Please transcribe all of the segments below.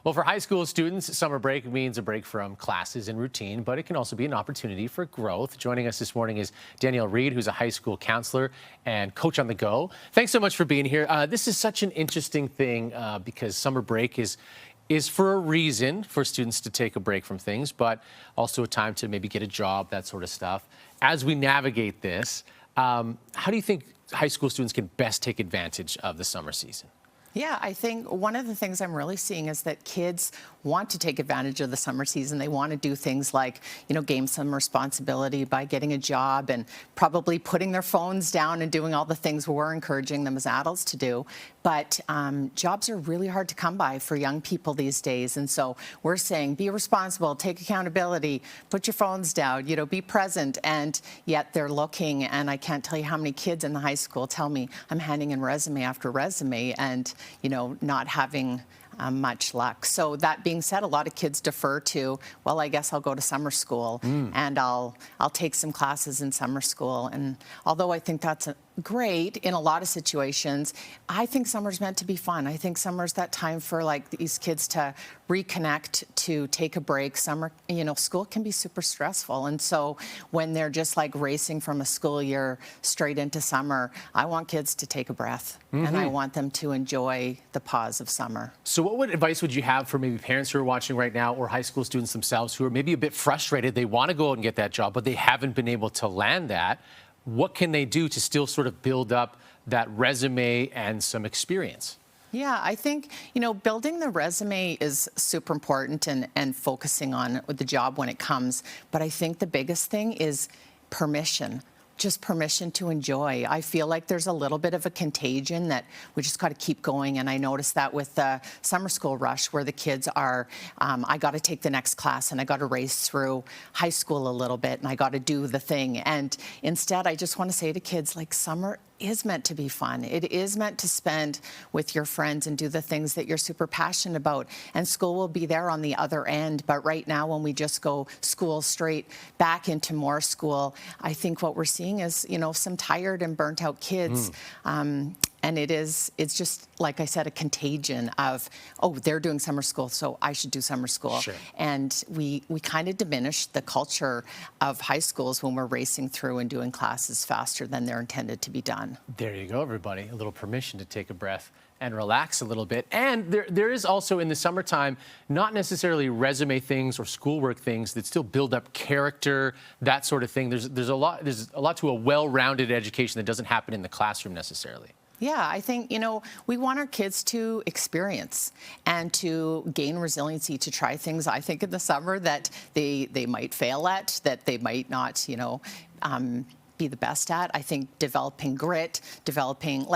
Well, for high school students, summer break means a break from classes and routine, but it can also be an opportunity for growth. Joining us this morning is Danielle Reed, who's a high school counselor and coach on the go. Thanks so much for being here. This is such an interesting thing because summer break is for a reason for students to take a break from things, but also a time to maybe get a job, that sort of stuff. As we navigate this, how do you think high school students can best take advantage of the summer season? Yeah, I think one of the things I'm really seeing is that kids want to take advantage of the summer season. They want to do things like, gain some responsibility by getting a job and probably putting their phones down and doing all the things we're encouraging them as adults to do. But jobs are really hard to come by for young people these days. And so we're saying be responsible, take accountability, put your phones down, be present. And yet they're looking, and I can't tell you how many kids in the high school tell me I'm handing in resume after resume and not having much luck. So that being said, a lot of kids defer to, well, I guess I'll go to summer school and I'll take some classes in summer school. And although I think that's great in a lot of situations, I think summer's meant to be fun. I think summer's that time for these kids to reconnect, to take a break. Summer, school can be super stressful. And so when they're just racing from a school year straight into summer, I want kids to take a breath and I want them to enjoy the pause of summer. So what advice would you have for maybe parents who are watching right now, or high school students themselves who are maybe a bit frustrated? They want to go out and get that job, but they haven't been able to land that. What can they do to still sort of build up that resume and some experience? Yeah, I think, building the resume is super important and focusing on the job when it comes. But I think the biggest thing is permission. Just permission to enjoy. I feel like there's a little bit of a contagion that we just got to keep going. And I noticed that with the summer school rush, where the kids are, I got to take the next class and I got to race through high school a little bit and I got to do the thing. And instead, I just want to say to kids, summer is meant to be fun. It is meant to spend with your friends and do the things that you're super passionate about. And school will be there on the other end. But right now, when we just go school straight back into more school, I think what we're seeing is, some tired and burnt out kids. And it's just, like I said, a contagion of, oh, they're doing summer school, so I should do summer school. Sure. And we kind of diminish the culture of high schools when we're racing through and doing classes faster than they're intended to be done. There you go, everybody. A little permission to take a breath and relax a little bit. And there is also in the summertime, not necessarily resume things or schoolwork things that still build up character, that sort of thing. There's a lot to a well-rounded education that doesn't happen in the classroom necessarily. Yeah, I think, we want our kids to experience and to gain resiliency, to try things, I think, in the summer that they might fail at, that they might not, be the best at. I think developing grit,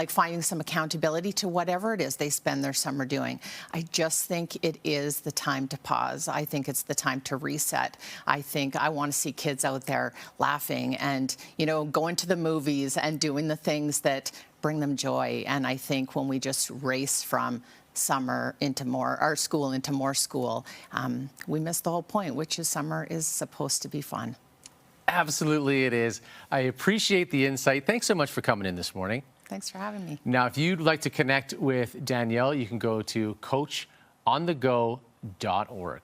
finding some accountability to whatever it is they spend their summer doing. I just think it is the time to pause. I think it's the time to reset. I think I want to see kids out there laughing and, going to the movies and doing the things that bring them joy. And I think when we just race from summer into school into more school, we miss the whole point, which is summer is supposed to be fun. Absolutely it is. I appreciate the insight. Thanks so much for coming in this morning. Thanks for having me. Now, if you'd like to connect with Danielle, you can go to coachonthego.org.